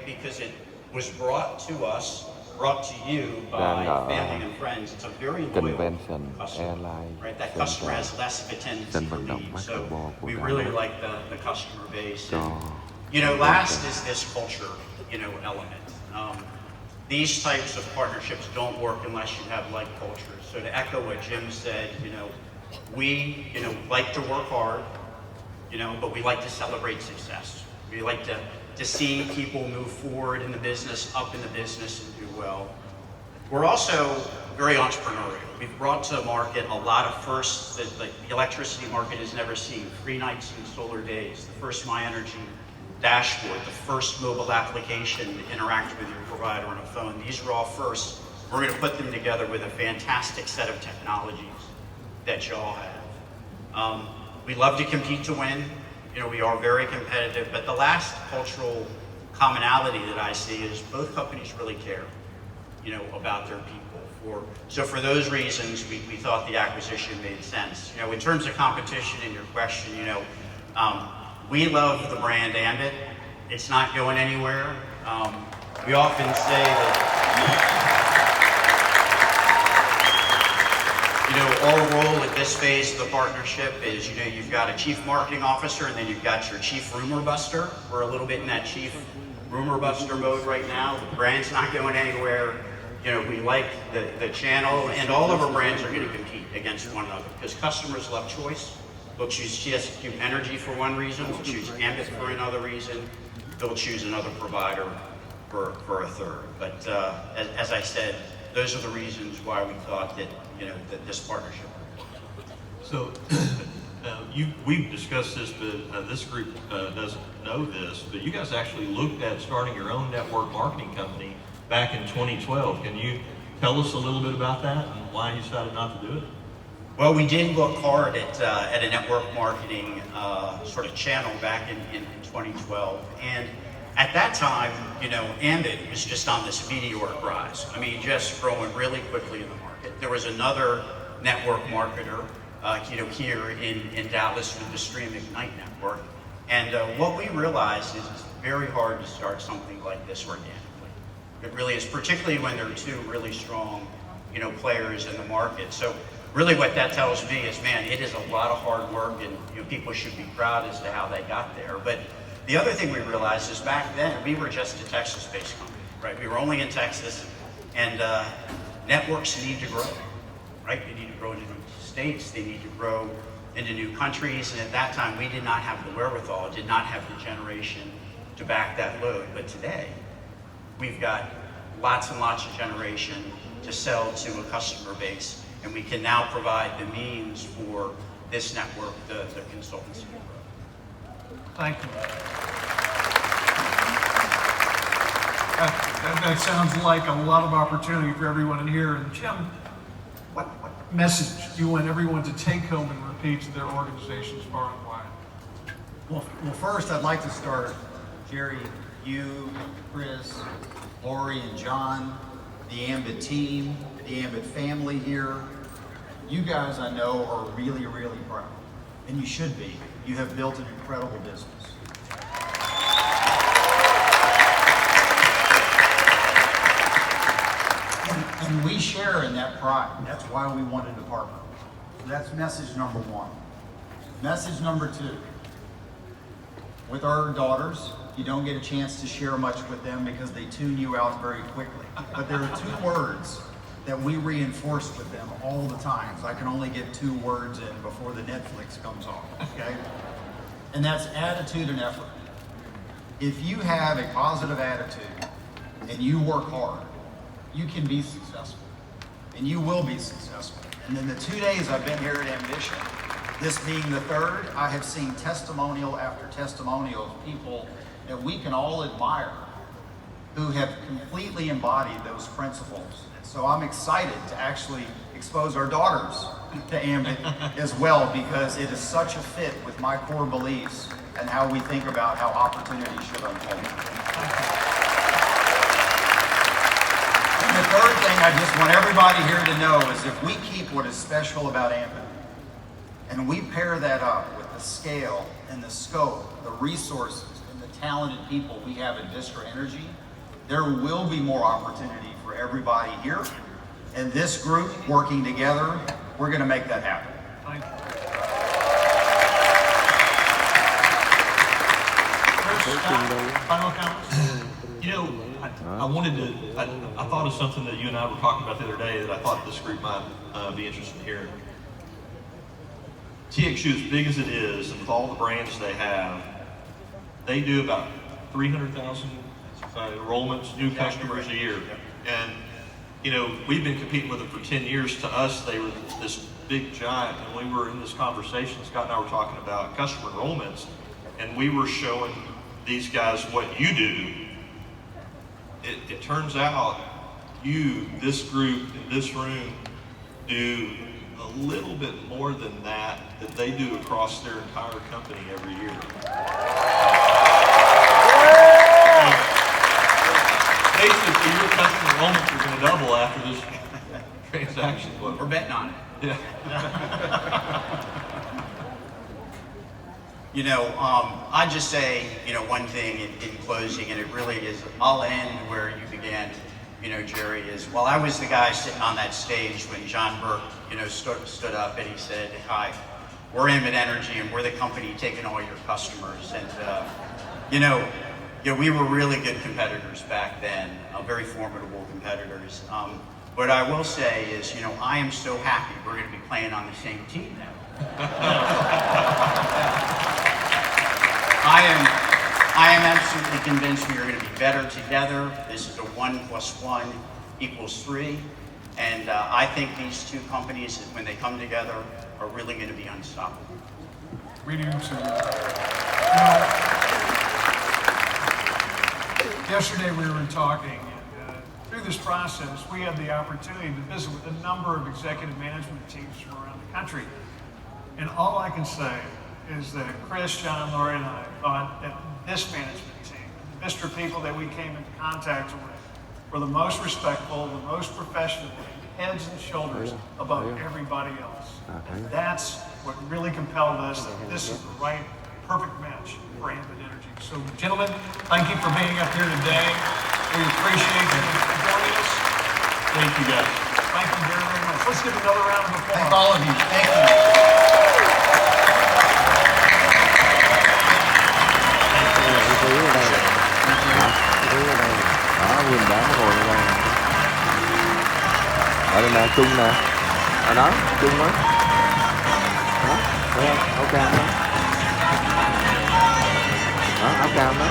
because it was brought to us, brought to you by family and friends. It's a very loyal customer, Airlines right? That customer has less of a tendency to leave, so we really like the customer base. And, you know, last is this culture, you know, element. These types of partnerships don't work unless you have like cultures. So to echo what Jim said, you know, we, you know, like to work hard, you know, but we like to celebrate success. We like to see people move forward in the business, up in the business, and do well. We're also very entrepreneurial. We've brought to the market a lot of firsts that the electricity market has never seen. Free nights and solar days, the first My Energy dashboard, the first mobile application to interact with your provider on a phone. These are all firsts. We're going to put them together with a fantastic set of technologies that y'all have. We love to compete to win. You know, we are very competitive, but the last cultural commonality that I see is both companies really care, you know, about their people. So for those reasons, we thought the acquisition made sense. You know, in terms of competition and your question, you know, we love the brand Ambit. It's not going anywhere. We often say that, you know, our role at this phase of the partnership is, you know, you've got a chief marketing officer and then you've got your chief rumor buster. We're a little bit in that chief rumor buster mode right now. The brand's not going anywhere. You know, we like the channel, and all of our brands are going to compete against one another because customers love choice. They'll choose CSQ Energy for one reason, they'll choose Ambit for another reason, they'll choose another provider for a third. But as I said, those are the reasons why we thought that, you know, that this partnership. So we've discussed this, but this group doesn't know this, but you guys actually looked at starting your own network marketing company back in 2012. Can you tell us a little bit about that and why you decided not to do it? Well, we did look hard at a network marketing sort of channel back in 2012, and at that time, you know, Ambit was just on this meteoric rise. I mean, just growing really quickly in the market. There was another network marketer, you know, here in Dallas with the Stream Ignite network, and what we realized is it's very hard to start something like this organically. It really is, particularly when there are two really strong, you know, players in the market. So really what that tells me is, man, it is a lot of hard work, and, you know, people should be proud as to how they got there. But the other thing we realized is back then we were just a Texas-based company, right? We were only in Texas, and networks need to grow, right? They need to grow into new states, they need to grow into new countries, and at that time we did not have the wherewithal, did not have the generation to back that load. But today, we've got lots and lots of generation to sell to a customer base, and we can now provide the means for this network, the consultancy. Thank you. That sounds like a lot of opportunity for everyone in here. And Jim, what message do you want everyone to take home and repeat to their organizations far and wide? Well, first I'd like to start, Jerry, you, Chris, Lori, and John, the Ambit team, the Ambit family here. You guys, I know, are really, really proud, and you should be. You have built an incredible business. And we share in that pride. That's why we wanted to partner. So that's message number one. Message number two. With our daughters, you don't get a chance to share much with them because they tune you out very quickly. But there are two words that we reinforce with them all the time. So I can only get 2 words in before the Netflix comes on, okay? And that's attitude and effort. If you have a positive attitude and you work hard, you can be successful. And you will be successful. And in the 2 days I've been here at Ambition, this being the third, I have seen testimonial after testimonial of people that we can all admire who have completely embodied those principles. So I'm excited to actually expose our daughters to Ambit as well, because it is such a fit with my core beliefs and how we think about how opportunity should unfold. And the third thing I just want everybody here to know is if we keep what is special about Ambit and we pair that up with the scale and the scope, the resources and the talented people we have at Vistra Energy, there will be more opportunity for everybody here. And this group working together, we're going to make that happen. Thank you. Final comments? You know, I thought of something that you and I were talking about the other day that I thought this group might be interested in hearing. TXU, as big as it is, and with all the brands they have, they do about 300,000 enrollments, new customers a year. And, you know, we've been competing with them for 10 years. To us, they were this big giant. And we were in this conversation, Scott and I were talking about customer enrollments, and we were showing these guys what you do. It turns out this group in this room, do a little bit more than that they do across their entire company every year. Basically, your customer enrollments are going to double after this transaction. We're betting on it. Yeah. You know, I'd just say, you know, one thing in closing, and it really is, I'll end where you began, you know, Jerry, is, well, I was the guy sitting on that stage when John Burke, you know, stood up and he said, hi, we're Ambit Energy and we're the company taking all your customers. And, you know, we were really good competitors back then, very formidable competitors. What I will say is, you know, I am so happy we're going to be playing on the same team now. I am absolutely convinced we are going to be better together. This is a 1 + 1 = 3. And I think these two companies, when they come together, are really going to be unstoppable. We do too. You know, yesterday we were talking, and through this process, we had the opportunity to visit with a number of executive management teams from around the country. And all I can say is that Chris, John, Lori, and I thought that this management team, the Vistra people that we came into contact with, were the most respectful, the most professional, heads and shoulders above everybody else. And that's what really compelled us that this is the right, perfect match for Ambit Energy. So, gentlemen, thank you for being up here today. We appreciate you joining us. Thank you, guys. Thank you very, very much. Let's give another round of applause. Thank all of you. Thank you. Nguyên đá nó ngồi ở đây. Ở đây nè, Trung nè. Ở đó, Trung đó. Đó, thấy không? Áo cam đó. Đó, áo cam đó.